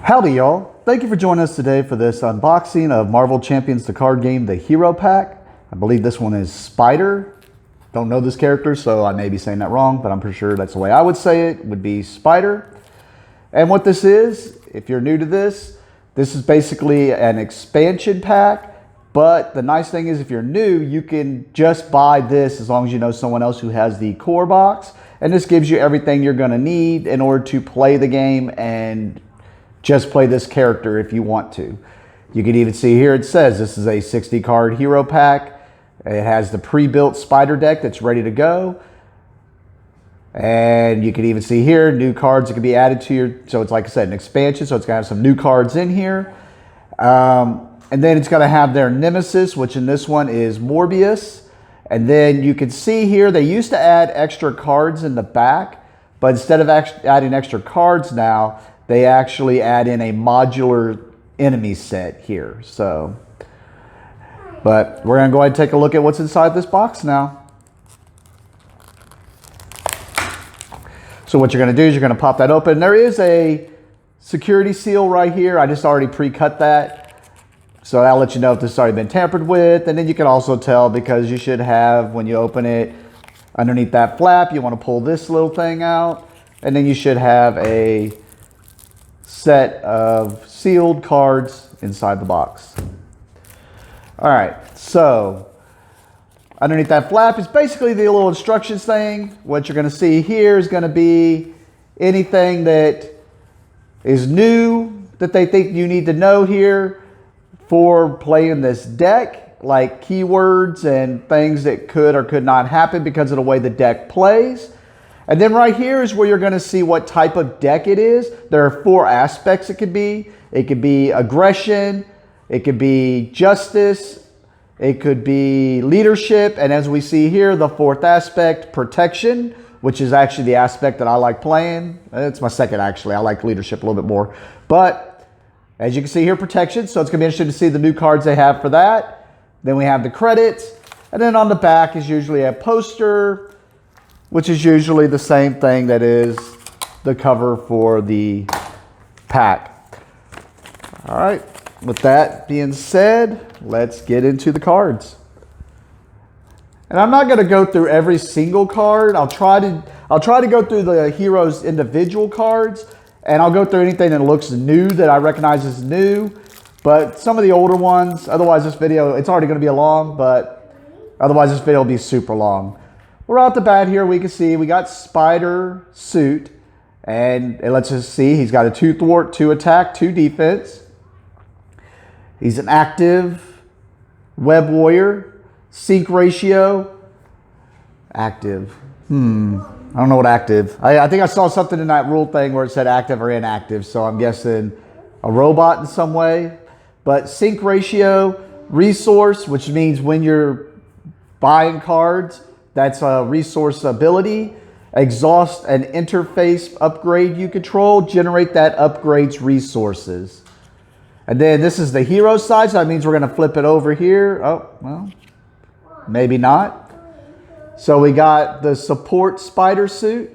Howdy y'all, thank you for joining us today for this unboxing of Marvel Champions the card game, the Hero Pack. I believe this one is Spider. Don't know this character, so I may be saying that wrong, but I'm pretty sure that's the way I would say it, would be Spider. And what this is, if you're new to this is basically an expansion pack, but the nice thing is if you're new, you can just buy this as long as you know someone else who has the core box. And this gives you everything you're gonna need in order to play the game and just play this character if you want to. You can even see here it says this is a 60 card hero pack. It has the pre-built Spider deck that's ready to go. And you can even see here new cards that can be added to your, so it's like I said, an expansion, so it's gonna have some new cards in here. And then it's gonna have their Nemesis, which in this one is Morbius. And then you can see here, they used to add extra cards in the back, but instead of adding extra cards now, they actually add in a modular enemy set here. So, but we're gonna go ahead and take a look at what's inside this box now. So what you're gonna do is you're gonna pop that open. There is a security seal right here. I just already pre-cut that. So that'll let you know if this has already been tampered with. And then you can also tell, because you should have, when you open it, underneath that flap, you wanna pull this little thing out. And then you should have a set of sealed cards inside the box. All right, so underneath that flap is basically the little instructions thing. What you're gonna see here is gonna be anything that is new that they think you need to know here for playing this deck, like keywords and things that could or could not happen because of the way the deck plays. And then right here is where you're gonna see what type of deck it is. There are 4 aspects it could be. It could be aggression, it could be justice, it could be leadership, and as we see here, the 4th aspect, protection, which is actually the aspect that I like playing. It's my second actually, I like leadership a little bit more. But as you can see here, protection, so it's gonna be interesting to see the new cards they have for that. Then we have the credits, and then on the back is usually a poster, which is usually the same thing that is the cover for the pack. All right, with that being said, let's get into the cards. And I'm not gonna go through every single card. I'll try to go through the heroes' individual cards, and I'll go through anything that looks new that I recognize as new. But some of the older ones, otherwise this video, it's already gonna be long, but otherwise this video will be super long. We're out the bat here, we can see we got Spider suit, and it lets us see he's got a 2 thwart, 2 attack, 2 defense. He's an active web warrior, sync ratio, active. I don't know what active. I think I saw something in that rule thing where it said active or inactive, so I'm guessing a robot in some way. But sync ratio, resource, which means when you're buying cards, that's a resource ability. Exhaust and interface upgrade you control. Generate that upgrades resources. And then this is the hero side, so that means we're gonna flip it over here. Oh, well, maybe not. So we got the support Spider suit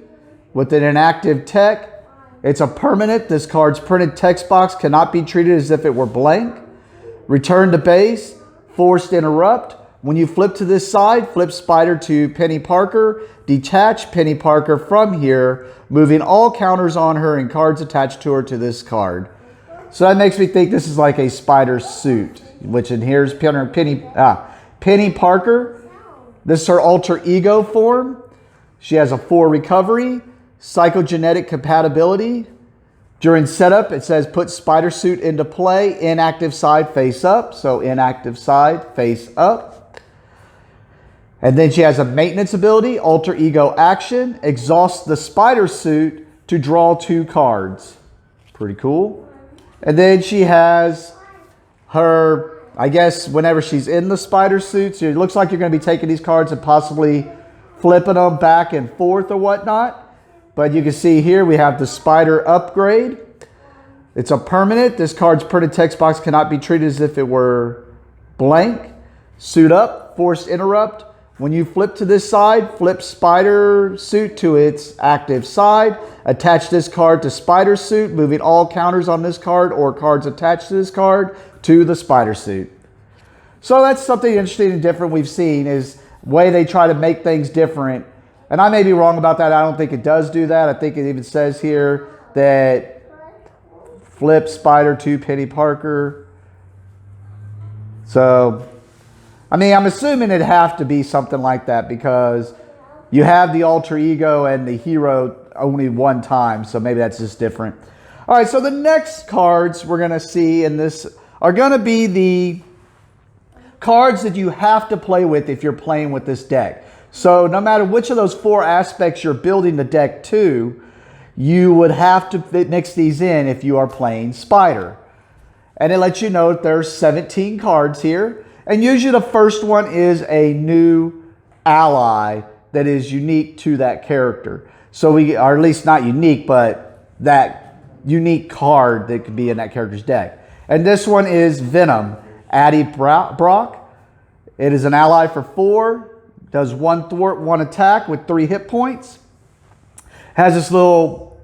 with an inactive tech. It's a permanent. This card's printed text box cannot be treated as if it were blank. Return to base, forced interrupt. When you flip to this side, flip Spider to Penny Parker, detach Penny Parker from here, moving all counters on her and cards attached to her to this card. So that makes me think this is like a Spider suit, which in here's Penny Parker. This is her alter ego form. She has a 4 recovery, psychogenetic compatibility. During setup, it says put Spider suit into play, inactive side face up. So inactive side face up. And then she has a maintenance ability, alter ego action, exhaust the Spider suit to draw 2 cards. Pretty cool. And then she has her, I guess, whenever she's in the Spider suit, so it looks like you're going to be taking these cards and possibly flipping them back and forth or whatnot. But you can see here we have the Spider upgrade. It's a permanent. This card's printed text box cannot be treated as if it were blank. Suit up, forced interrupt. When you flip to this side, flip Spider Suit to its active side. Attach this card to Spider Suit, moving all counters on this card or cards attached to this card to the Spider Suit. So that's something interesting and different we've seen, is the way they try to make things different. And I may be wrong about that. I don't think it does do that. I think it even says here that flip Spider to Penny Parker. So, I mean, I'm assuming it'd have to be something like that because you have the alter ego and the hero only one time. So maybe that's just different. All right, so the next cards we're going to see in this are going to be the cards that you have to play with if you're playing with this deck. So no matter which of those four aspects you're building the deck to, you would have to mix these in if you are playing Spider. And it lets you know that there's 17 cards here. And usually the first one is a new ally that is unique to that character. So we, or at least not unique, but that unique card that could be in that character's deck. And this one is Venom, Addie Brock. It is an ally for 4. Does 1 thwart, 1 attack with 3 hit points. Has this little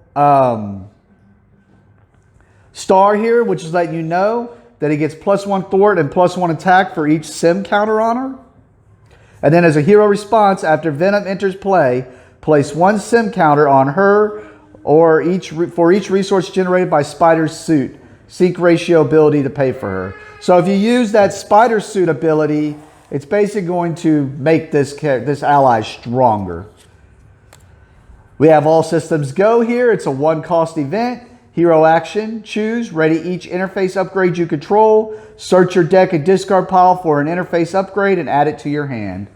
star here, which is letting you know that it gets +1 thwart and +1 attack for each sim counter on her. And then as a hero response, after Venom enters play, place 1 sim counter on her or for each resource generated by Spider's suit. Sync ratio ability to pay for her. So if you use that Spider suit ability, it's basically going to make this ally stronger. We have All Systems Go here. It's a 1-cost event. Hero action, choose, ready each interface upgrade you control. Search your deck and discard pile for an interface upgrade and add it to your hand.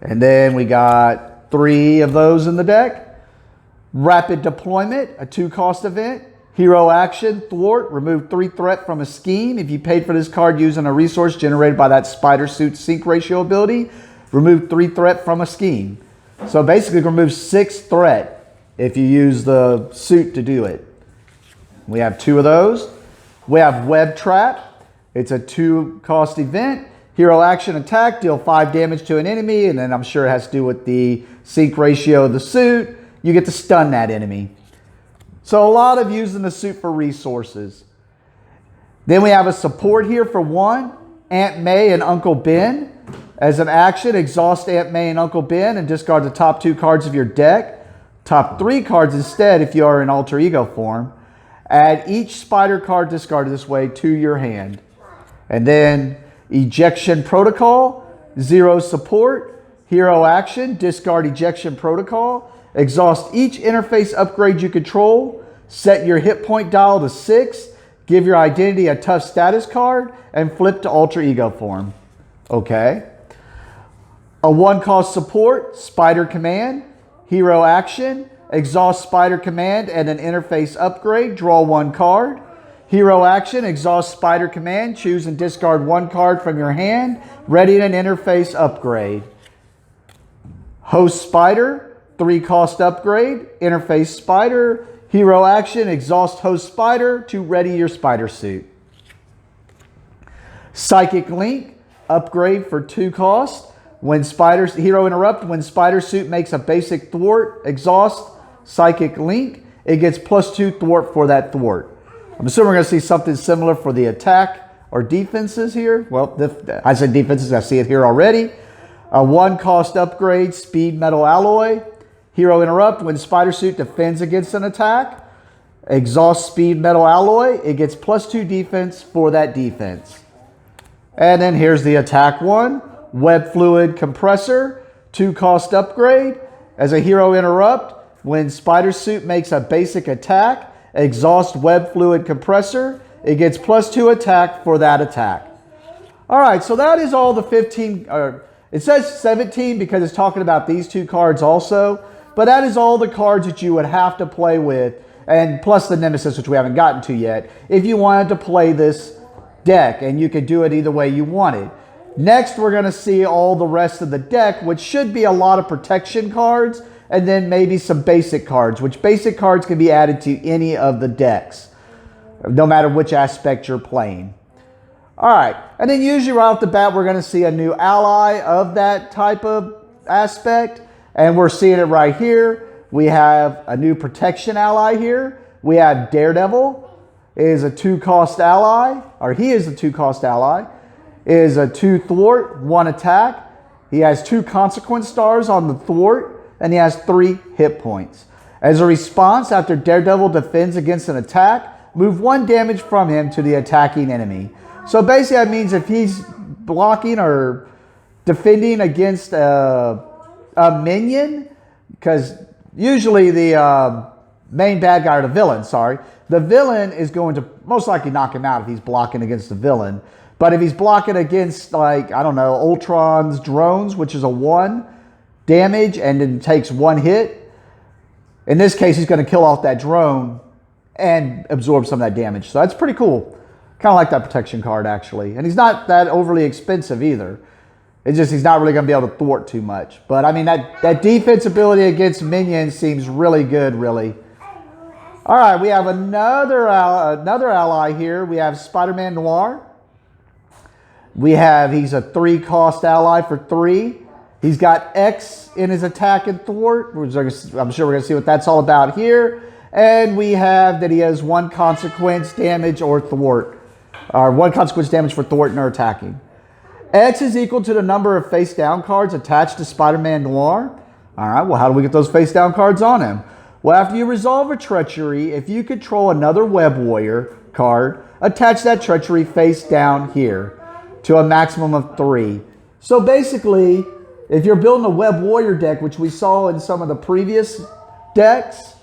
And then we got 3 of those in the deck. Rapid Deployment, a 2-cost event. Hero action, thwart, remove 3 threat from a scheme. If you paid for this card using a resource generated by that Spider Suit sync ratio ability, remove 3 threat from a scheme. So basically remove 6 threat if you use the suit to do it. We have 2 of those. We have Web Trap. It's a 2-cost event. Hero action attack, deal 5 damage to an enemy, and then I'm sure it has to do with the sync ratio of the suit. You get to stun that enemy. So a lot of using the suit for resources. Then we have a support here for 1, Aunt May and Uncle Ben. As an action, exhaust Aunt May and Uncle Ben and discard the top 2 cards of your deck. Top 3 cards instead if you are in alter ego form. Add each Spider card discarded this way to your hand. And then Ejection Protocol, 0 support, hero action, discard Ejection Protocol. Exhaust each interface upgrade you control. Set your hit point dial to 6. Give your identity a tough status card. And flip to alter ego form. Okay. A 1-cost support, Spider Command. Hero action. Exhaust Spider Command and an interface upgrade. Draw 1 card. Hero action. Exhaust Spider Command. Choose and discard 1 card from your hand. Ready an interface upgrade. Host Spider. 3-cost upgrade, interface Spider, hero action, exhaust Host Spider to ready your Spider suit. Psychic Link, upgrade for 2 cost. When hero interrupt, when Spider suit makes a basic thwart, exhaust Psychic Link, it gets +2 thwart for that thwart. I'm assuming we're going to see something similar for the attack or defenses here. Well, I said defenses, I see it here already. A 1-cost upgrade, Speed Metal Alloy. Hero interrupt, when Spider Suit defends against an attack, exhaust Speed Metal Alloy, it gets +2 defense for that defense. And then here's the attack one, Web Fluid Compressor, 2-cost upgrade. As a hero interrupt, when Spider Suit makes a basic attack, exhaust Web Fluid Compressor, it gets +2 attack for that attack. All right, so that is all the 15, it says 17 because it's talking about these 2 cards also. But that is all the cards that you would have to play with, and plus the Nemesis, which we haven't gotten to yet, if you wanted to play this deck, and you could do it either way you wanted. Next, we're going to see all the rest of the deck, which should be a lot of protection cards, and then maybe some basic cards, which basic cards can be added to any of the decks, no matter which aspect you're playing. All right, and then usually right off the bat, we're going to see a new ally of that type of aspect, and we're seeing it right here. We have a new protection ally here. We have Daredevil is a 2-cost ally, or he is a 2-cost ally, is a 2 thwart, 1 attack. He has 2 consequence stars on the thwart, and he has 3 hit points. As a response, after Daredevil defends against an attack, move 1 damage from him to the attacking enemy. So basically that means if he's blocking or defending against a minion, because usually the main bad guy, or the villain, the villain is going to most likely knock him out if he's blocking against the villain. But if he's blocking against, like, I don't know, Ultron's drones, which is a 1 damage and then takes 1 hit, in this case he's going to kill off that drone and absorb some of that damage. So that's pretty cool. Kind of like that protection card, actually. And he's not that overly expensive either. It's just he's not really going to be able to thwart too much. But, I mean, that defense ability against minions seems really good, really. All right, we have another ally here. We have Spider-Man Noir. He's a 3-cost ally for 3. He's got X in his attack and thwart. I'm sure we're going to see what that's all about here. And we have that he has 1 consequence damage or thwart. Or 1 consequence damage for thwart or attacking. X is equal to the number of face-down cards attached to Spider-Man Noir. All right, well, how do we get those face-down cards on him? Well, after you resolve a treachery, if you control another Web Warrior card, attach that treachery face down here to a maximum of 3. So basically, if you're building a Web Warrior deck, which we saw in some of the previous decks,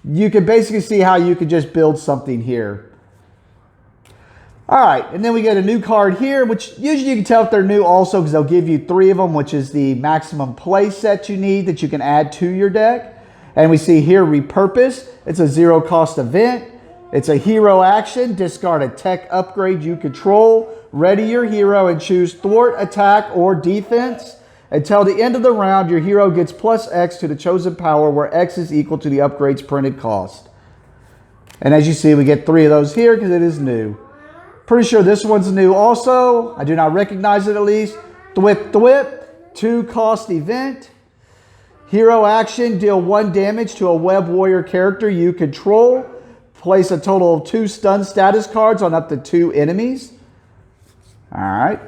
you can basically see how you could just build something here. All right, and then we get a new card here, which usually you can tell if they're new also because they'll give you 3 of them, which is the maximum play set you need that you can add to your deck. And we see here Repurpose. It's a 0-cost event. It's a hero action. Discard a tech upgrade you control. Ready your hero and choose thwart, attack, or defense. Until the end of the round, your hero gets plus X to the chosen power, where X is equal to the upgrade's printed cost. And as you see, we get 3 of those here because it is new. Pretty sure this one's new also. I do not recognize it at least. Thwip Thwip, 2-cost event. Hero action, deal 1 damage to a Web Warrior character you control. Place a total of 2 stun status cards on up to 2 enemies. All right.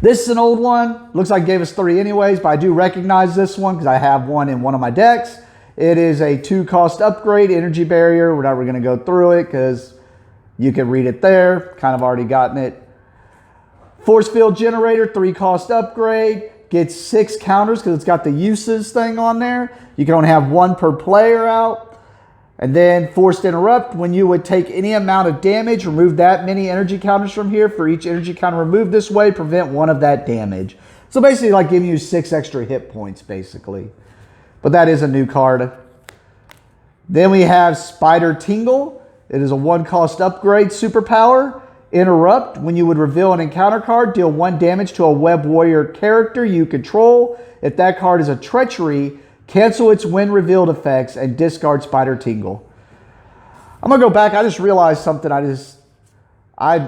This is an old one. Looks like it gave us 3 anyways, but I do recognize this one because I have one in one of my decks. It is a 2-cost upgrade, energy barrier. We're not going to go through it because you can read it there. Kind of already gotten it. Force field generator, 3-cost upgrade. Gets 6 counters because it's got the uses thing on there. You can only have 1 per player out. And then forced interrupt, when you would take any amount of damage, remove that many energy counters from here. For each energy counter removed this way, prevent 1 of that damage. So basically like giving you 6 extra hit points basically. But that is a new card. Then we have Spider Tingle. It is a 1-cost upgrade superpower. Interrupt, when you would reveal an encounter card, deal 1 damage to a Web Warrior character you control. If that card is a treachery, cancel its when revealed effects and discard Spider Tingle. I'm going to go back. I just realized something I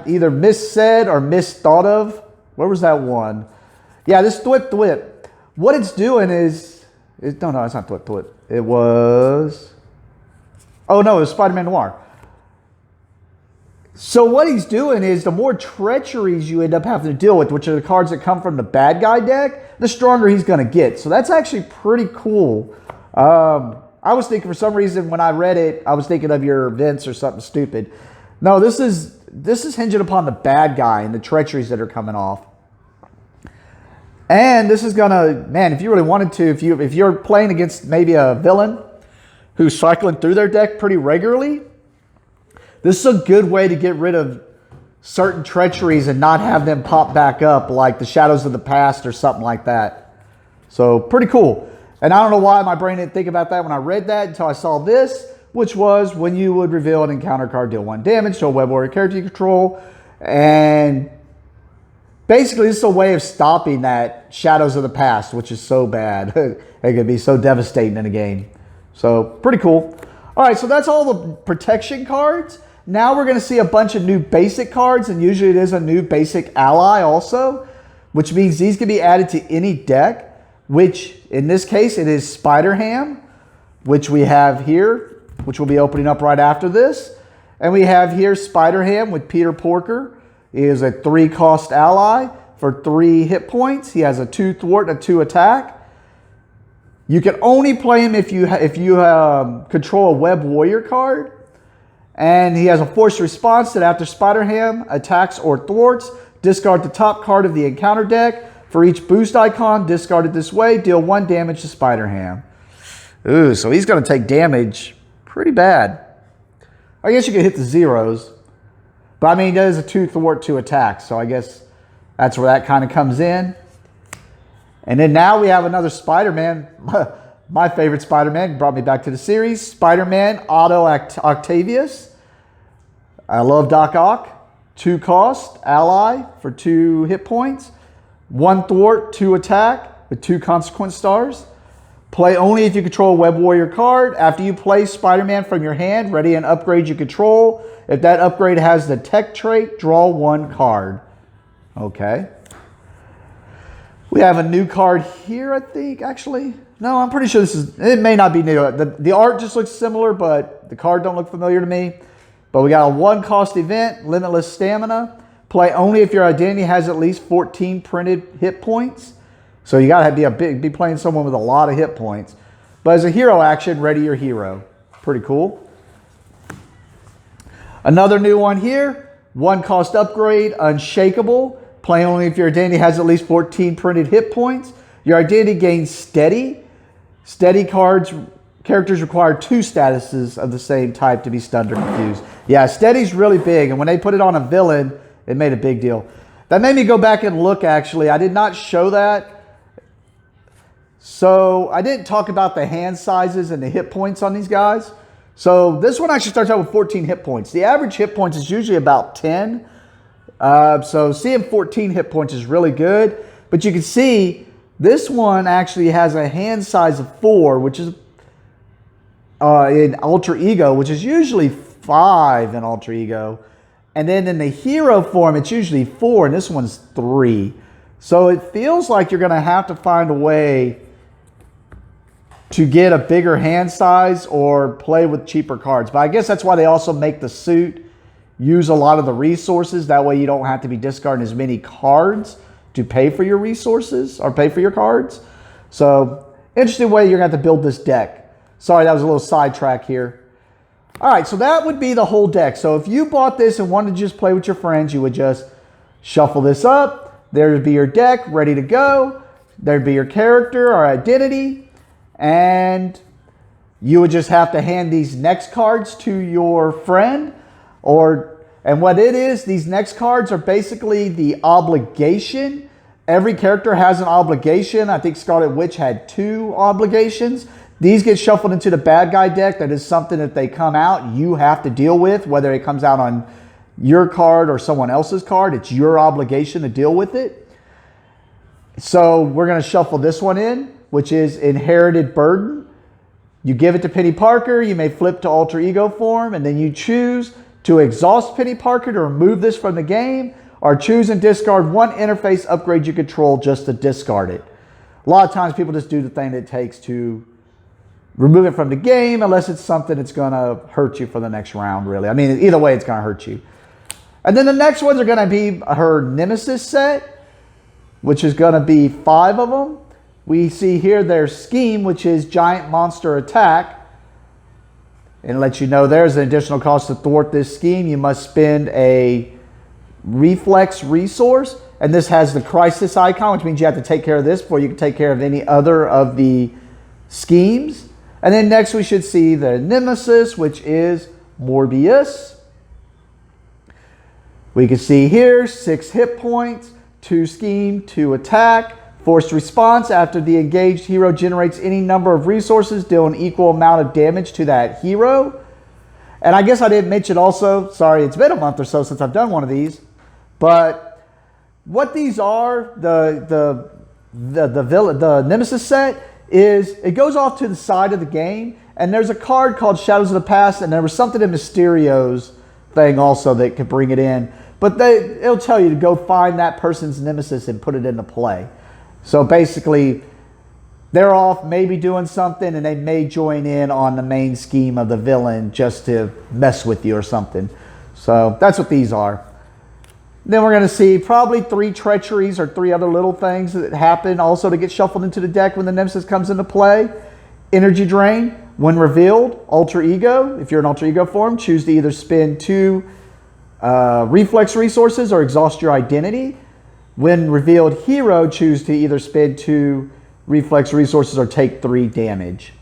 either missaid or misthought of. Where was that one? Yeah, this Thwip Thwip. What it's doing is... no, it's not Thwip Thwip. It was... Oh, no, it was Spider-Man Noir. So what he's doing is the more treacheries you end up having to deal with, which are the cards that come from the bad guy deck, the stronger he's going to get. So that's actually pretty cool. I was thinking for some reason when I read it, I was thinking of your events or something stupid. No, this is hinging upon the bad guy and the treacheries that are coming off. And this is going to, man, if you really wanted to, if you're playing against maybe a villain who's cycling through their deck pretty regularly, this is a good way to get rid of certain treacheries and not have them pop back up like the Shadows of the Past or something like that. So pretty cool. And I don't know why my brain didn't think about that when I read that until I saw this, which was when you would reveal an encounter card, deal 1 damage to a Web Warrior character you control. And basically this is a way of stopping that Shadows of the Past, which is so bad. It could be so devastating in a game. So pretty cool. All right, so that's all the protection cards. Now we're going to see a bunch of new basic cards, and usually it is a new basic ally also, which means these can be added to any deck, which in this case it is Spider-Ham, which we have here, which we'll be opening up right after this. And we have here Spider-Ham with Peter Porker. He is a 3-cost ally for 3 hit points. He has a 2 thwart and a 2 attack. You can only play him if you control a Web Warrior card. And he has a forced response that after Spider-Ham attacks or thwarts, discard the top card of the encounter deck. For each boost icon discarded this way, deal 1 damage to Spider-Ham. Ooh, so he's going to take damage pretty bad. I guess you could hit the zeros. But I mean, he does a 2 thwart, 2 attack. So I guess that's where that kind of comes in. And then now we have another Spider-Man. My favorite Spider-Man, brought me back to the series. Spider-Man Otto Octavius. I love Doc Ock. 2 cost, ally for 2 hit points. 1 thwart, 2 attack with 2 consequence stars. Play only if you control a Web Warrior card. After you play Spider-Man from your hand, ready an upgrade you control. If that upgrade has the tech trait, draw 1 card. Okay. We have a new card here, I think, actually. No, I'm pretty sure this is, it may not be new. The art just looks similar, but the card don't look familiar to me. But we got a 1-cost event, Limitless Stamina. Play only if your identity has at least 14 printed hit points. So you got to be playing someone with a lot of hit points. But as a hero action, ready your hero. Pretty cool. Another new one here, 1-cost upgrade, Unshakable. Play only if your identity has at least 14 printed hit points. Your identity gains Steady. Steady characters require 2 statuses of the same type to be stunned or confused. Yeah, Steady's really big, and when they put it on a villain, it made a big deal. That made me go back and look, actually. I did not show that. So I didn't talk about the hand sizes and the hit points on these guys. So this one actually starts out with 14 hit points. The average hit points is usually about 10. So seeing 14 hit points is really good. But you can see this one actually has a hand size of 4, which is in Alter Ego, which is usually 5 in Alter Ego. And then in the hero form, it's usually 4, and this one's 3. So it feels like you're going to have to find a way to get a bigger hand size or play with cheaper cards. But I guess that's why they also make the suit use a lot of the resources. That way you don't have to be discarding as many cards to pay for your resources or pay for your cards. So interesting way you're going to have to build this deck. Sorry, that was a little sidetrack here. All right, so that would be the whole deck. So if you bought this and wanted to just play with your friends, you would just shuffle this up. There'd be your deck ready to go. There'd be your character or identity. And you would just have to hand these next cards to your friend. And what it is, these next cards are basically the obligation. Every character has an obligation. I think Scarlet Witch had 2 obligations. These get shuffled into the bad guy deck. That is something that they come out, you have to deal with, whether it comes out on your card or someone else's card. It's your obligation to deal with it. So we're going to shuffle this one in, which is Inherited Burden. You give it to Penny Parker. You may flip to Alter Ego form, and then you choose to exhaust Penny Parker to remove this from the game, or choose and discard 1 interface upgrade you control just to discard it. A lot of times people just do the thing that it takes to remove it from the game, unless it's something that's going to hurt you for the next round, really. I mean, either way, it's going to hurt you. And then the next ones are going to be her Nemesis set, which is going to be 5 of them. We see here their Scheme, which is Giant Monster Attack. And let you know there's an additional cost to thwart this scheme. You must spend a reflex resource. And this has the crisis icon, which means you have to take care of this before you can take care of any other of the schemes. And then next we should see the Nemesis, which is Morbius. We can see here 6 hit points, 2 scheme, 2 attack. Forced response, after the engaged hero generates any number of resources, deal an equal amount of damage to that hero. And I guess I didn't mention also, sorry, it's been a month or so since I've done one of these, but what these are, the Nemesis set, is it goes off to the side of the game, and there's a card called Shadows of the Past, and there was something in Mysterio's thing also that could bring it in. But it'll tell you to go find that person's nemesis and put it into play. So basically, they're off maybe doing something, and they may join in on the main scheme of the villain just to mess with you or something. So that's what these are. Then we're going to see probably 3 treacheries or 3 other little things that happen also to get shuffled into the deck when the nemesis comes into play. Energy drain. When revealed, alter ego. If you're in alter ego form, choose to either spend 2 reflex resources or exhaust your identity. When revealed hero, choose to either spend 2 reflex resources or take 3 damage.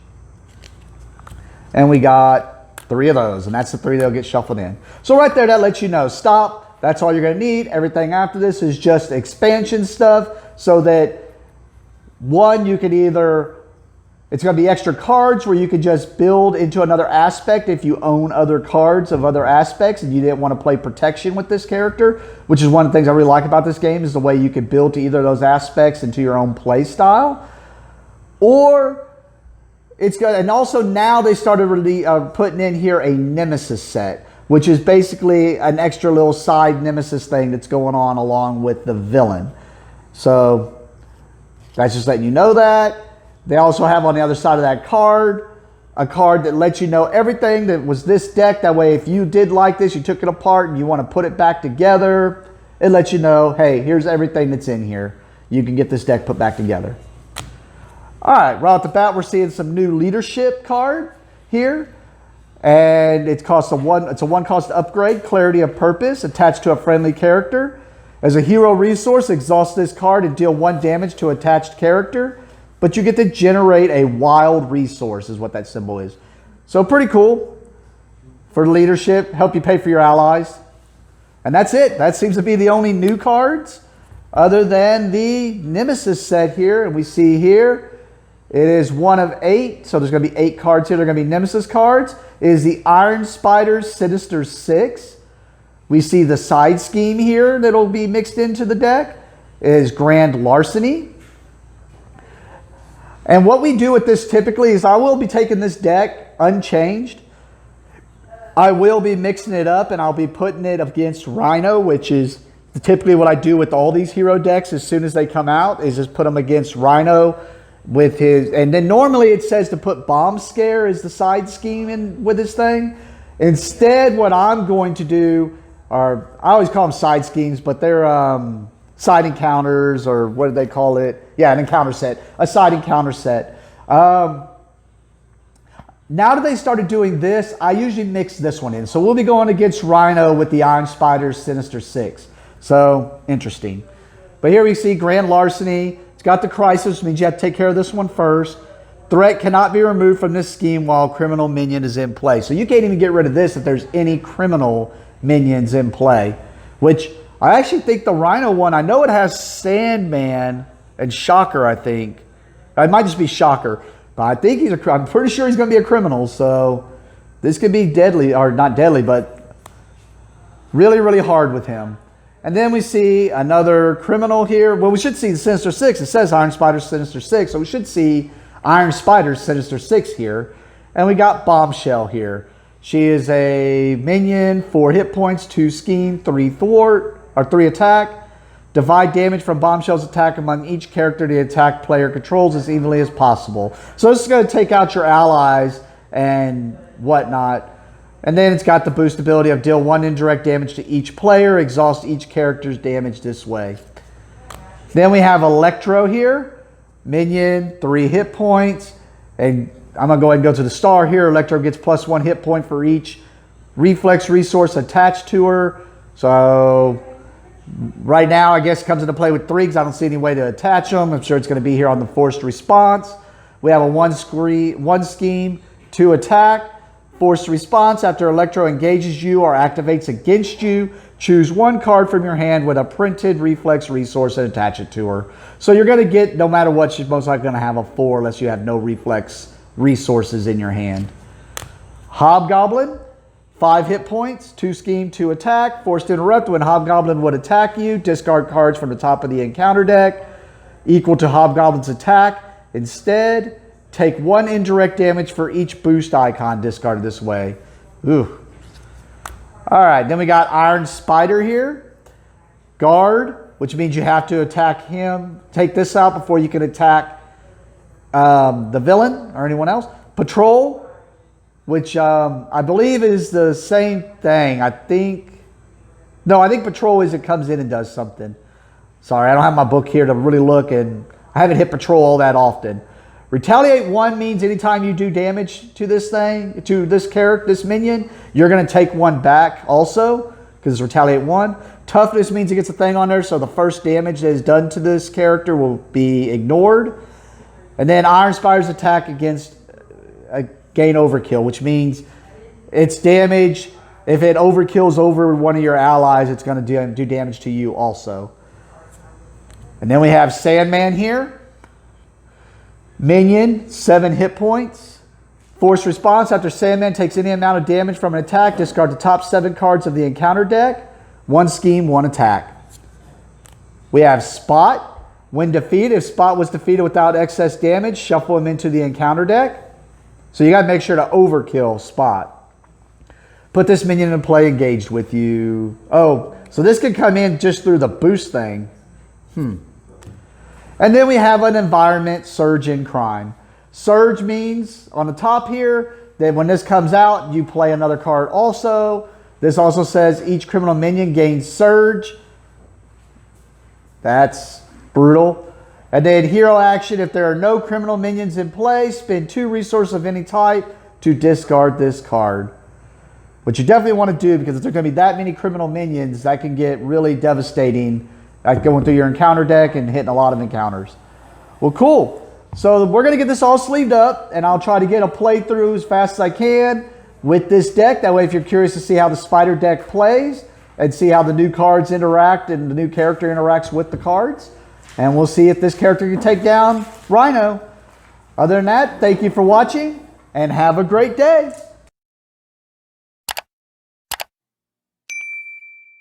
And we got 3 of those, and that's the 3 that'll get shuffled in. So right there, that lets you know, stop. That's all you're going to need. Everything after this is just expansion stuff, so that one, you can either, it's going to be extra cards where you can just build into another aspect if you own other cards of other aspects and you didn't want to play protection with this character, which is one of the things I really like about this game, is the way you can build to either of those aspects into your own play style. Or it's good. And also now they started really putting in here a nemesis set, which is basically an extra little side nemesis thing that's going on along with the villain. So that's just letting you know that. They also have on the other side of that card, a card that lets you know everything that was this deck. That way, if you did like this, you took it apart and you want to put it back together, it lets you know, hey, here's everything that's in here. You can get this deck put back together. All right, right off the bat, we're seeing some new leadership card here. And it's a 1 cost upgrade, Clarity of Purpose, attached to a friendly character. As a hero resource, exhaust this card and deal 1 damage to attached character. But you get to generate a wild resource, is what that symbol is. So pretty cool for leadership, help you pay for your allies. And that's it. That seems to be the only new cards other than the Nemesis set here. And we see here, it is 1 of 8. So there's going to be 8 cards here. They're going to be Nemesis cards. It is the Iron Spider's Sinister 6. We see the side scheme here that'll be mixed into the deck. It is Grand Larceny. And what we do with this typically is I will be taking this deck unchanged. I will be mixing it up and I'll be putting it against Rhino, which is typically what I do with all these hero decks as soon as they come out, is just put them against Rhino with his, and then normally it says to put Bomb Scare as the side scheme in with this thing. Instead, what I'm going to do, or I always call them side schemes, but they're side encounters, or what do they call it? Yeah, an encounter set, a side encounter set. Now that they started doing this, I usually mix this one in. So we'll be going against Rhino with the Iron Spider's Sinister 6. So interesting. But here we see Grand Larceny. It's got the Crisis, which means you have to take care of this one first. Threat cannot be removed from this scheme while criminal minion is in play. So you can't even get rid of this if there's any criminal minions in play, which I actually think the Rhino one, I know it has Sandman and Shocker, I think. It might just be Shocker, but I think I'm pretty sure he's going to be a criminal. So this could be deadly, or not deadly, but really, really hard with him. And then we see another criminal here. Well, we should see the Sinister 6. It says Iron Spider's Sinister 6. So we should see Iron Spider's Sinister 6 here. And we got Bombshell here. She is a minion, 4 hit points, 2 scheme, 3 thwart, or 3 attack. Divide damage from Bombshell's attack among each character the attack player controls as evenly as possible. So this is going to take out your allies and whatnot. And then it's got the boost ability of deal 1 indirect damage to each player, exhaust each character's damage this way. Then we have Electro here, minion, 3 hit points, and I'm going to go ahead and go to the star here. Electro gets +1 hit point for each reflex resource attached to her. So right now, I guess it comes into play with 3 because I don't see any way to attach them. I'm sure it's going to be here on the forced response. We have a 1 scheme, 2 attack. Forced response, after Electro engages you or activates against you, choose 1 card from your hand with a printed reflex resource and attach it to her. So you're going to get, no matter what, she's most likely going to have a 4 unless you have no reflex resources in your hand. Hobgoblin, 5 hit points, 2 scheme, 2 attack. Forced interrupt, when Hobgoblin would attack you, discard cards from the top of the encounter deck equal to Hobgoblin's attack. Instead, take 1 indirect damage for each boost icon discarded this way. Ooh. All right, then we got Iron Spider here. Guard, which means you have to attack him. Take this out before you can attack the villain or anyone else. Patrol, which I believe is the same thing. I think Patrol is it comes in and does something. Sorry, I don't have my book here to really look, and I haven't hit Patrol all that often. Retaliate 1 means anytime you do damage to this thing, to this character, this minion, you're going to take 1 back also, because it's Retaliate 1. Toughness means it gets a thing on there, so the first damage that is done to this character will be ignored. And then Iron Spider's attack against gain overkill, which means its damage, if it overkills over one of your allies, it's going to do damage to you also. And then we have Sandman here. Minion, 7 hit points. Force response, after Sandman takes any amount of damage from an attack, discard the top 7 cards of the encounter deck. 1 scheme, 1 attack. We have Spot. When defeated, if Spot was defeated without excess damage, shuffle him into the encounter deck. So you got to make sure to overkill Spot. Put this minion in play engaged with you. Oh, so this can come in just through the boost thing. And then we have an environment, Surge in Crime. Surge means on the top here that when this comes out, you play another card also. This also says each criminal minion gains Surge. That's brutal. And then hero action, if there are no criminal minions in play, spend 2 resources of any type to discard this card. Which you definitely want to do, because if there's going to be that many criminal minions, that can get really devastating. Like going through your encounter deck and hitting a lot of encounters. Well, cool. So we're going to get this all sleeved up, and I'll try to get a playthrough as fast as I can with this deck. That way, if you're curious to see how the Spider deck plays and see how the new cards interact and the new character interacts with the cards. And we'll see if this character can take down Rhino. Other than that, thank you for watching, and have a great day.